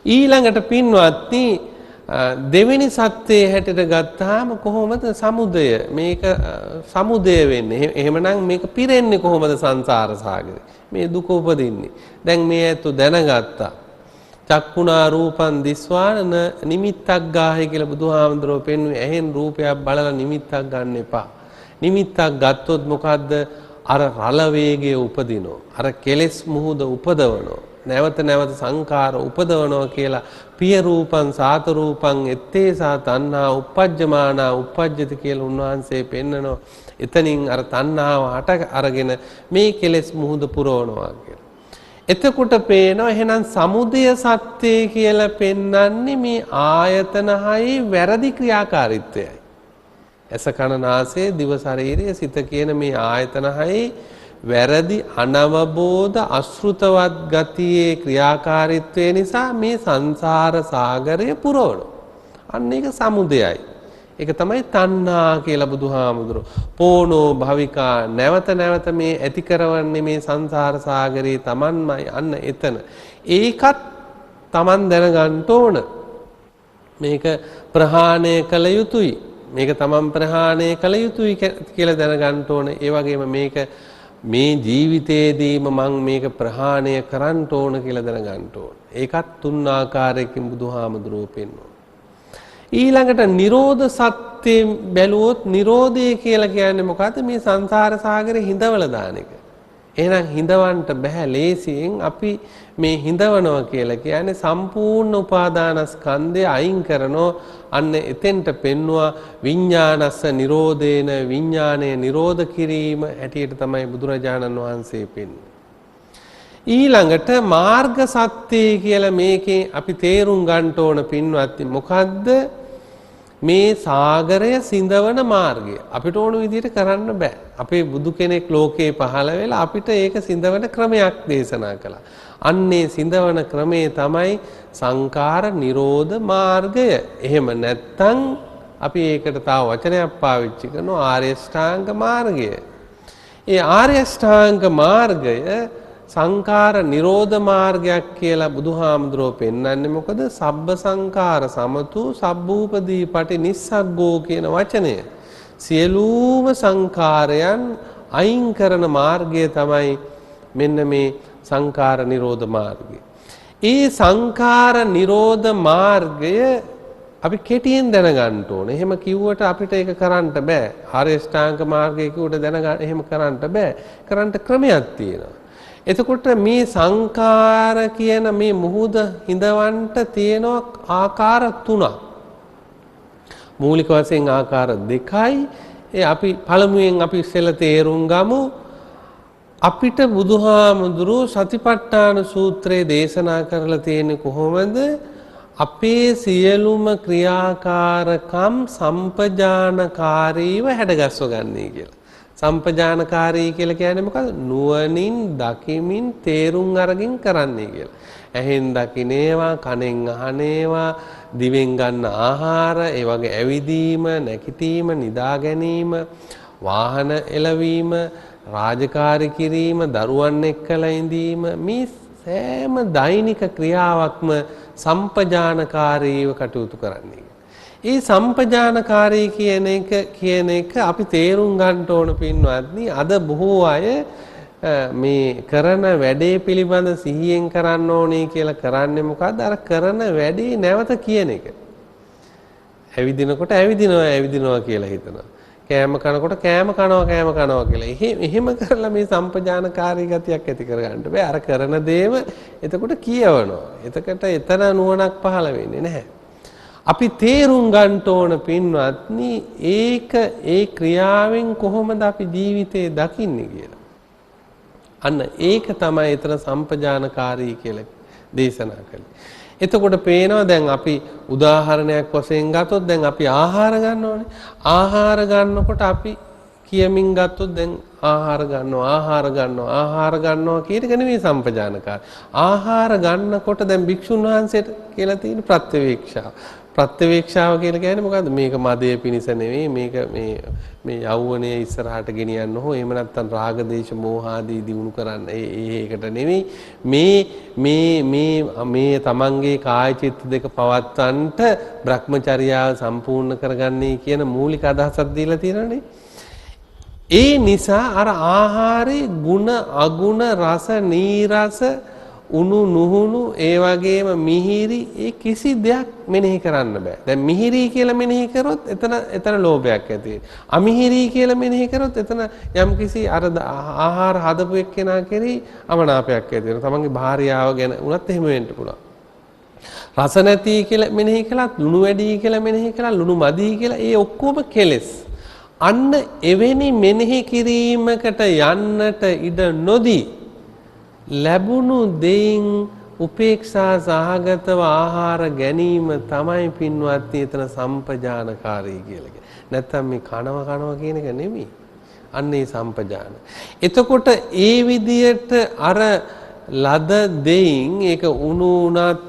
ඊළඟට පින්වත්නි දෙවෙනි සත්‍යයේ හැටියට ගත්තාම කොහොමද සමුදය මේක සමුදය වෙන්නේ? එහෙමනම් මේක පිරෙන්නේ කොහොමද සංසාර සාගරේ? මේ දුක උපදින්නේ. දැන් මේ ඇත්ත දැනගත්තා. චක්කුණා රූපං දිස්වාන නිමිත්තක් ගාහේ කියලා බුදුහාමුදුරුවෝ පෙන්වුවේ ඇහෙන් රූපයක් බලලා නිමිත්තක් ගන්න එපා. නිමිත්තක් ගත්තොත් මොකද්ද? අර රළ වේගයේ උපදිනෝ. අර කෙලෙස් මුහුද උපදවනෝ. නැවත නැවත සංකාර උපදවනවා කියලා පිය රූපං සාත රූපං එත්තේසා තණ්හා uppajjamaana uppajjati කියලා උන්වහන්සේ පෙන්නනවා. එතනින් අර තණ්හාව හට අරගෙන මේ කෙලෙස් මුහුද පුරවනවා කියලා. එතකොට පේනවා එහෙනම් සමුදය සත්‍ය කියලා පෙන්වන්නේ මේ ආයතන හයේ වැරදි ක්‍රියාකාරීත්වයයි. ඇස කන නාසය දිව ශරීරය සිත කියන මේ ආයතන හයේ වැරදි අනවබෝධ අශෘතවත් ගතියේ ක්‍රියාකාරීත්වය නිසා මේ සංසාර සාගරය පුරවනවා. අන්න ඒක සමුදයයි. ඒක තමයි තණ්හා කියලා බුදුහාමුදුරුවෝ. පෝනෝ භවිකා නැවත නැවත මේ ඇති කරවන්නේ මේ සංසාර සාගරේ Tamanමයි. අන්න එතන. ඒකත් Taman දැනගන්න ඕන. මේක ප්‍රහාණය කළ යුතුයි. මේක Taman ප්‍රහාණය කළ යුතුයි කියලා දැනගන්න ඕන. ඒ වගේම මේක මේ ජීවිතයේදීම මම මේක ප්‍රහාණය කරන්න ඕන කියලා දැනගන්න ඕන. ඒකත් තුන් ආකාරයකින් බුදුහාමුදුරුවෝ පෙන්වනවා. ඊළඟට නිරෝධ සත්‍ය බැලුවොත් නිරෝධය කියලා කියන්නේ මොකද්ද? මේ සංසාර සාගරේ හිඳවල දාන එක. එහෙනම් හිඳවන්න බෑ ලේසියෙන්. අපි මේ හිඳවනවා කියලා කියන්නේ සම්පූර්ණ උපාදානස්කන්ධය අයින් කරනෝ. අන්න එතෙන්ට පෙන්නවා විඥානස්ස නිරෝධේන විඥානය නිරෝධ කිරීම හැටියට තමයි බුදුරජාණන් වහන්සේ පෙන්වන්නේ. ඊළඟට මාර්ග සත්‍ය කියලා මේකේ අපි තේරුම් ගන්න ඕන පින්වත්නි මොකද්ද? මේ සාගරය සිඳවන මාර්ගය අපිට ඕන විදිහට කරන්න බෑ. අපේ බුදු කෙනෙක් ලෝකේ පහළ වෙලා අපිට ඒක සිඳවන ක්‍රමයක් දේශනා කළා. අන්නේ සිඳවන ක්‍රමේ තමයි සංකාර නිරෝධ මාර්ගය. එහෙම නැත්නම් අපි ඒකට තව වචනයක් පාවිච්චි කරනවා ආර්ය ශ්‍රාංග මාර්ගය. ඒ ආර්ය ශ්‍රාංග මාර්ගය සංකාර නිරෝධ මාර්ගයක් කියලා බුදුහාමුදුරුවෝ පෙන්වන්නේ මොකද? සබ්බ සංකාර සමතු සබ්බූපදී පටි නිස්සග්ගෝ කියන වචනය. සියලුම සංකාරයන් අයින් කරන මාර්ගය තමයි මෙන්න මේ සංකාර නිරෝධ මාර්ගය. ඒ සංකාර නිරෝධ මාර්ගය අපි කෙටියෙන් දැනගන්න ඕනේ. එහෙම කිව්වට අපිට ඒක කරන්න බෑ. ආර්ය ශ්‍රාංග මාර්ගය කිව්වට දැනගන්න එහෙම කරන්න බෑ. කරන්න ක්‍රමයක් තියෙනවා. එතකොට මේ සංකාර කියන මේ මුහුද හිඳවන්නට තියෙන ආකාර තුනක්. මූලික වශයෙන් ආකාර දෙකයි. ඒ අපි පළමුවෙන් අපි ඉස්සෙල්ලා තේරුම් ගමු. අපිට බුදුහාමුදුරුවෝ සතිපට්ඨාන සූත්‍රයේ දේශනා කරලා තියෙන්නේ කොහොමද? අපේ සියලුම ක්‍රියාකාරකම් සම්පජානකාරීව හැඩගස්ව ගන්නයි කියලා. සම්පජානකාරී කියලා කියන්නේ මොකද්ද? නුවණින් දකිමින් තේරුම් අරගෙන කරන්නයි කියලා. ඇහෙන් දකින්නේවා, කනෙන් අහනේවා, දිවෙන් ගන්න ආහාර, ඒ වගේ ඇවිදීම, නැගිටීම, නිදා ගැනීම, වාහන එළවීම, රාජකාරී කිරීම, දරුවන් එක්කලා ඉඳීම, මේ සෑම දෛනික ක්‍රියාවක්ම සම්පජානකාරීව කටයුතු කරන්නේ. ඒ සම්පජානකාරී කියන එක අපි තේරුම් ගන්න ඕන පින්වත්නි. අද බොහෝ අය මේ කරන වැඩේ පිළිබඳ සිහියෙන් කරන්න ඕනේ කියලා කරන්නේ මොකද්ද? අර කරන වැඩේ නැවත කියන එක. ඇවිදිනකොට ඇවිදිනවා කියලා හිතනවා. කෑම කනකොට කෑම කනවා කියලා. එහෙම කරලා මේ සම්පජානකාරී ගතියක් ඇති කරගන්න බෑ. අර කරන දේම එතකොට කියවනවා. එතකොට එතන නුවණක් පහළ වෙන්නේ නැහැ. අපි තේරුම් ගන්න ඕන පින්වත්නි, ඒ ක්‍රියාවෙන් කොහොමද අපි ජීවිතේ දකින්නේ කියලා. අන්න ඒක තමයි එතන සම්පජානකාරී කියලා දේශනා කළේ. එතකොට පේනවා දැන් අපි උදාහරණයක් වශයෙන් ගත්තොත් දැන් අපි ආහාර ගන්න ඕනේ. ආහාර ගන්නකොට අපි කියමින් ගත්තොත් දැන් ආහාර ගන්නවා කියන එක නෙවෙයි සම්පජානකාරී. ආහාර ගන්නකොට දැන් භික්ෂුන් වහන්සේට කියලා තියෙන ප්‍රත්‍යවේක්ෂාව. ප්‍රත්‍යවේක්ෂාව කියලා කියන්නේ මොකද්ද? මේක මදයේ පිනිස නෙවෙයි, මේක මේ යෞවනයේ ඉස්සරහට ගෙනියන්න හෝ එහෙම නැත්නම් රාග දේශ මෝහ ආදී දිනු කරන්න ඒකට නෙවෙයි. මේ තමන්ගේ කාය චිත්ත දෙක පවත්වන්නට භ්‍රමචර්යාව සම්පූර්ණ කරගන්නේ කියන මූලික අදහසක් දීලා තියෙනනේ. ඒ නිසා අර ආහාරේ ಗುಣ අගුණ රස නීරස උණු නුහුණු ඒ වගේම මිහිරි ඒ කිසි දෙයක් මෙනෙහි කරන්න බෑ. දැන් මිහිරි කියලා මෙනෙහි කරොත් එතන ලෝභයක් ඇති වෙනවා. අමිහිරි කියලා මෙනෙහි කරොත් එතන යම්කිසි අර ආහාර හදපු එක්කෙනා කෙරෙහි අමනාපයක් ඇති වෙනවා. තමන්ගේ භාර්යාව ගැන උනත් එහෙම වෙන්න පුළුවන්. රස නැති කියලා මෙනෙහි කළත්, ලුණු වැඩි කියලා මෙනෙහි කළත්, ලුණු මදි කියලා ඒ ඔක්කොම කෙලෙස්. අන්න එවැනි මෙනෙහි කිරීමකට යන්නට ඉඩ නොදී ලැබුණු දෙයින් උපේක්ෂා සහගතව ආහාර ගැනීම තමයි පින්වත්නි එතන සම්පජානකාරී කියලා කියන්නේ. නැත්තම් මේ කනවා කියන එක නෙමෙයි. අන්න ඒ සම්පජාන. එතකොට ඒ විදියට අර ලද දෙයින් ඒක උණු උනත්,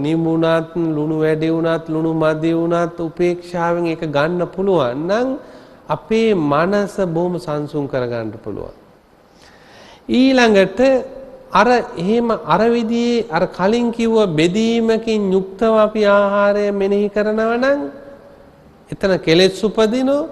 නිමුණත්, ලුණු වැඩි උනත්, ලුණු මදි උනත් උපේක්ෂාවෙන් ඒක ගන්න පුළුවන් නම් අපේ මනස බොහොම සංසුන් කරගන්න පුළුවන්. ඊළඟට අර එහෙම අර විදිහේ අර කලින් කිව්ව බෙදීමකින් යුක්තව අපි ආහාරය මෙනෙහි කරනවා නම් එතන කෙලෙස් උපදිනෝ.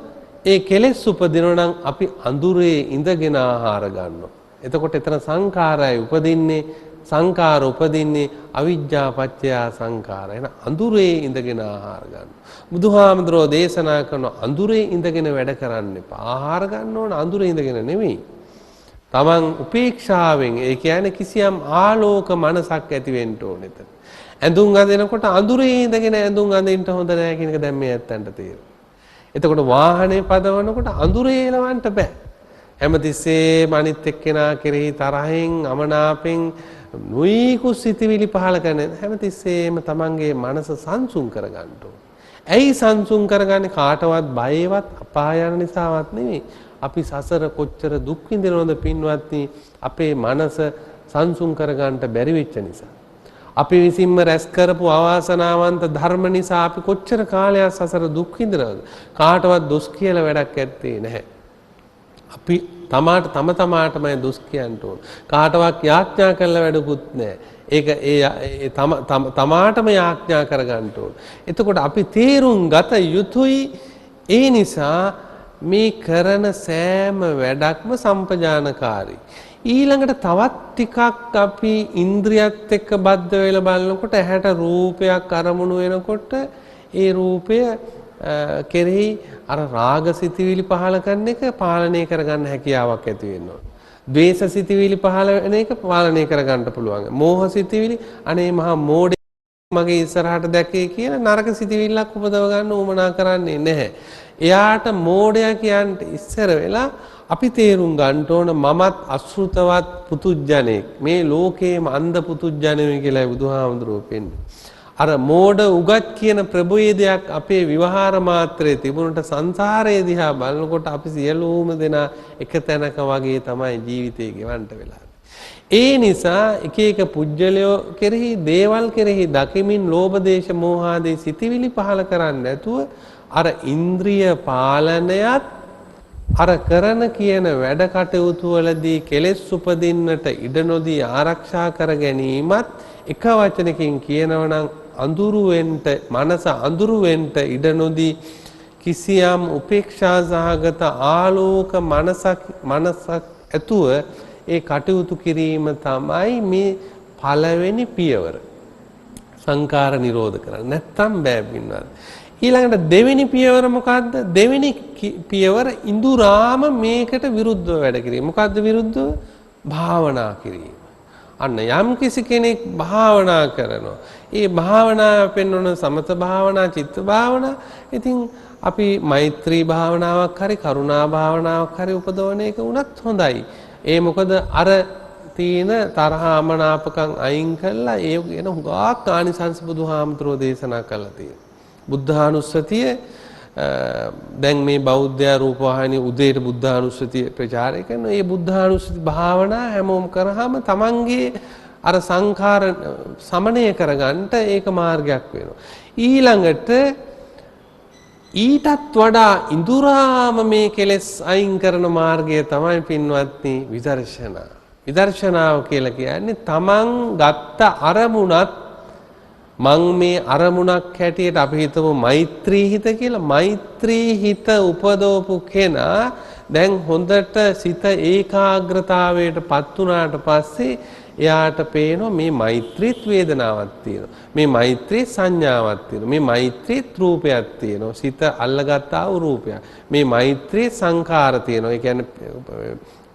ඒ කෙලෙස් උපදිනෝ නම් අපි අඳුරේ ඉඳගෙන ආහාර ගන්නවා. එතකොට එතන සංඛාරය උපදින්නේ. සංඛාර උපදින්නේ අවිජ්ජා පත්‍ය සංඛාර. එන අඳුරේ ඉඳගෙන ආහාර ගන්නවා. බුදුහාමුදුරෝ දේශනා කරන අඳුරේ ඉඳගෙන වැඩ කරන්න එපා. ආහාර ගන්න ඕන අඳුරේ ඉඳගෙන නෙමෙයි. තමන් උපේක්ෂාවෙන්, ඒ කියන්නේ කිසියම් ආලෝක මනසක් ඇති වෙන්න ඕනේ. ඇඳුම් අඳිනකොට අඳුරේ ඉඳගෙන ඇඳුම් අඳින්න හොඳ නැහැ කියන එක දැන් මේ ඇත්තන්ට තේරෙනවා. එතකොට වාහනේ පදවනකොට අඳුරේ එලවන්න බෑ. හැමතිස්සෙම අනිත් එක්කෙනා කෙරෙහි තරහෙන්, අමනාපෙන් නොයිකුත් සිතිවිලි පහල කරන හැමතිස්සෙම තමන්ගේ මනස සංසුන් කරගන්න ඕනේ. ඇයි සංසුන් කරගන්නේ? කාටවත් බයවත් අපාය යන නිසාවත් නෙවෙයි. අපි සසර කොච්චර දුක් විඳිනවද පින්වත්නි අපේ මනස සංසුන් කරගන්න බැරි වෙච්ච නිසා. අපි විසින්ම රැස් කරපු අවාසනාවන්ත ධර්ම නිසා අපි කොච්චර කාලයක් සසර දුක් විඳිනවද? කාටවත් දොස් කියලා වැඩක් ඇත්තේ නැහැ. අපි තමාටමයි දොස් කියන්න ඕන. කාටවත් යාඥා කළ වැඩකුත් නැහැ. ඒක තමාටම යාඥා කරගන්න ඕන. එතකොට අපි තේරුම් ගත යුතුයි. ඒ නිසා මේ කරන සෑම වැඩක්ම සම්පජානකාරී. ඊළඟට තවත් ටිකක් අපි ඉන්ද්‍රියත් එක්ක බද්ධ වෙලා බලනකොට ඇහැට රූපයක් අරමුණු වෙනකොට ඒ රූපය කෙරෙහි අර රාග සිතිවිලි පහල කරන එක පාලනය කරගන්න හැකියාවක් ඇති වෙනවා. ද්වේෂ සිතිවිලි පහළ වෙන එක පාලනය කරගන්න පුළුවන්. මෝහ සිතිවිලි අනේ මහා මෝඩේ මගේ ඉස්සරහට දැකේ කියලා නරක සිතිවිල්ලක් උපදව ගන්න උවමනා කරන්නේ නැහැ. එයාට මෝඩයා කියන්ට ඉස්සර වෙලා අපි තේරුම් ගන්න ඕන මමත් අසෘතවත් පුතුජණෙක්. මේ ලෝකේම අන්ධ පුතුජණෙක් කියලා බුදුහාමුදුරුවෝ පෙන්නේ. අර මෝඩ උගත් කියන ප්‍රභේදයක් අපේ විවහාර මාත්‍රයේ තිබුණට සංසාරයේ දිහා බලනකොට අපි සියලුම දෙනා එක තැනක වගේ තමයි ජීවිතේ ගෙවන්න වෙලා. ඒ නිසා එක එක පුජ්‍යලයෝ කෙරෙහි දේවල් කෙරෙහි දකිමින් ලෝභ දේශ මෝහ ආදී සිතිවිලි පහල කරන්නේ නැතුව අර ඉන්ද්‍රිය පාලනයත් අර කරන කියන වැඩ කටයුතු වලදී කෙලෙස් උපදින්නට ඉඩ නොදී ආරක්ෂා කර ගැනීමත් එක වචනකින් කියනවනම් අඳුරු වෙන්න මනස අඳුරු වෙන්න ඉඩ නොදී කිසියම් උපේක්ෂා සහගත ආලෝක මනසක් ඇතුව ඒ කටයුතු කිරීම තමයි මේ පළවෙනි පියවර. සංකාර නිරෝධ කරන්න. නැත්තම් බෑ පින්වත්. ඊළඟට දෙවෙනි පියවර මොකද්ද? දෙවෙනි පියවර ඉඳුරාම මේකට විරුද්ධව වැඩ කිරීම. මොකද්ද විරුද්ධව? භාවනා කිරීම. අන්න යම් කිසි කෙනෙක් භාවනා කරනවා. ඒ භාවනාව පෙන්වන සමත භාවනා, චිත්ත භාවනා. ඉතින් අපි මෛත්‍රී භාවනාවක් හරි කරුණා භාවනාවක් හරි උපදවන එක උනත් හොඳයි. ඒ මොකද අර තීන තරහ අමනාපකම් අයින් කළා ඒ වෙන හුඟක් ආනිසංස බුදුහාමුදුරෝ දේශනා කළා තියෙනවා. බුද්ධානුස්සතිය දැන් මේ බෞද්ධ රූපවාහිනිය උදේට බුද්ධානුස්සතිය ප්‍රචාරය කරන මේ බුද්ධානුස්සති භාවනා හැමෝම කරාම තමන්ගේ අර සංඛාර සමනය කරගන්න ඒක මාර්ගයක් වෙනවා. ඊළඟට ඊටත් වඩා ඉඳුරාම මේ කෙලෙස් අයින් කරන මාර්ගය තමයි පින්වත්නි විදර්ශනා. විදර්ශනාව කියලා කියන්නේ තමන් ගත්ත අරමුණත් මං මේ අරමුණක් හැටියට අපි හිතමු මෛත්‍රී හිත කියලා. මෛත්‍රී හිත උපදවපු කෙනා දැන් හොඳට සිත ඒකාග්‍රතාවයට පත් වුණාට පස්සේ එයාට පේනවා මේ මෛත්‍රීත් වේදනාවක් තියෙනවා. මේ මෛත්‍රී සංඥාවක් තියෙනවා. මේ මෛත්‍රීත් රූපයක් තියෙනවා. සිත අල්ලගත්තා වූ රූපයක්. මේ මෛත්‍රී සංඛාර තියෙනවා. ඒ කියන්නේ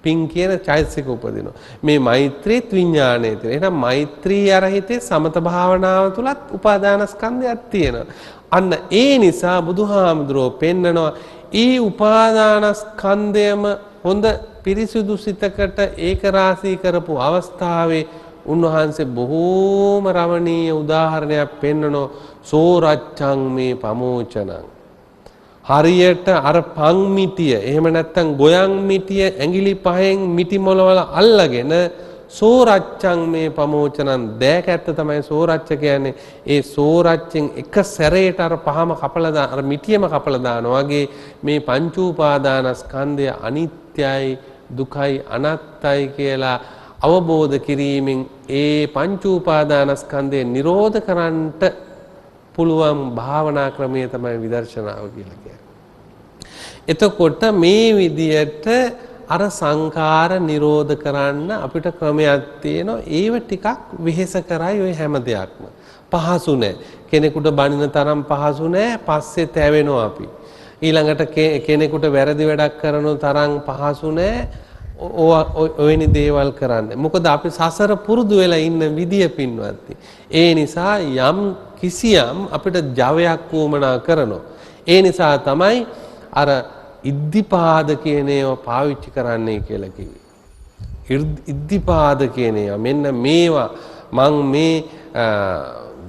පින් කියන චෛතසික උපදිනවා. මේ මෛත්‍රීත් විඥානය තියෙනවා. එහෙනම් මෛත්‍රී අරහිතේ සමත භාවනාව තුලත් උපාදානස්කන්ධයක් තියෙනවා. අන්න ඒ නිසා බුදුහාමුදුරුවෝ පෙන්නනවා ඊ උපාදානස්කන්ධයම හොඳ පිරිසුදු සිතකට ඒක රාශී කරපු අවස්ථාවේ උන්වහන්සේ බොහෝම රමණීය උදාහරණයක් පෙන්නනෝ සෝරච්ඡං මේ පමෝචනං. හරියට අර පං මිටිය එහෙම නැත්නම් ගොයන් මිටිය ඇඟිලි පහෙන් මිටි මොලවල අල්ලගෙන සෝරච්ඡං මේ පමෝචනං දෑකැත්ත තමයි සෝරච්ඡ කියන්නේ. ඒ සෝරච්ඡෙන් එක සැරේට අර පහම කපලා අර මිටියම කපලා දානවා වගේ මේ පංච උපාදානස්කන්ධය අනිත්‍යයි දුකයි අනාත්තයි කියලා අවබෝධ කිරීමෙන් ඒ පංච උපාදානස්කන්ධය නිරෝධ කරන්නට පුළුවන් භාවනා ක්‍රමය තමයි විදර්ශනාව කියලා කියන්නේ. එතකොට මේ විදියට අර සංඛාර නිරෝධ කරන්න අපිට ක්‍රමයක් තියෙනවා. ඒව ටිකක් වෙහෙස කරයි ඔය හැම දෙයක්ම. පහසු නෑ. කෙනෙකුට බනින තරම් පහසු නෑ. පස්සේ තැවෙනවා අපි. ඊළඟට කෙනෙකුට වැරදි වැඩක් කරන තරම් පහසු නෑ. ඔයනි දේවල් කරන්න. මොකද අපි සසර පුරුදු වෙලා ඉන්න විදිය පින්වත්නි. ඒ නිසා යම් කිසියම් අපිට ජවයක් වුමනා කරනවා. ඒ නිසා තමයි අර ඉද්ධිපාද කියන ඒවා පාවිච්චි කරන්නයි කියලා කිව්වේ. ඉද්ධිපාද කියන ඒවා මෙන්න මේවා මං මේ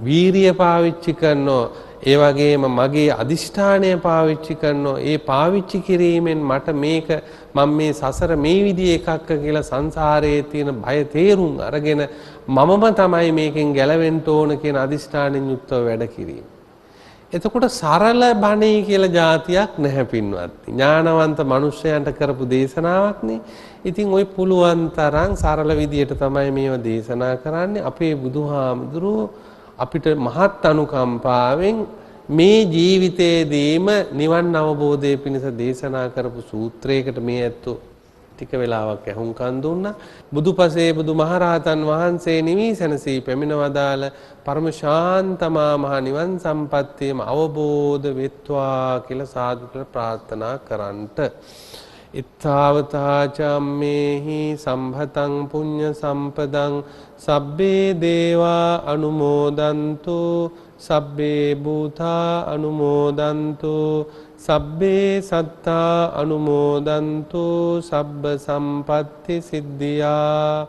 වීරිය පාවිච්චි කරනවා. ඒ වගේම මගේ අදිෂ්ඨානය පාවිච්චි කරනවා. ඒ පාවිච්චි කිරීමෙන් මට මේක මම මේ සසර මේ විදිහේ එකක් කියලා සංසාරයේ තියෙන බය තේරුම් අරගෙන මමම තමයි මේකෙන් ගැලවෙන්න ඕන කියන අදිෂ්ඨානෙන් යුක්තව වැඩ කිරීම. එතකොට සරල බණේ කියලා જાතියක් නැහැ පින්වත්නි. ඥානවන්ත මිනිසයන්ට කරපු දේශනාවක් නේ. ඉතින් ওই පුළුවන් තරම් සරල විදියට තමයි මේව දේශනා කරන්නේ. අපේ බුදුහාමුදුරුවෝ අපිට මහත් අනුකම්පාවෙන් මේ ජීවිතයේදීම නිවන් අවබෝධය පිණිස දේශනා කරපු සූත්‍රයකට මේ ඇත්තෝ ටික වෙලාවක් ඇහුම්කන් දුන්නා. බුදුපසේ බුදුමහරහතන් වහන්සේ නිවී සැනසී පැමිණ වදාළ පරම ශාන්තමා මහ නිවන් සම්පත්තියම අවබෝධ වෙත්වා කියලා සාදු කියලා ප්‍රාර්ථනා කරන්ට. itthavatā cammehi sambhataṃ puñña sampadaṃ sabbe devā anumodantu sabbe bhūtā anumodantu sabbe sattā anumodantu sabba sampatti siddhiyā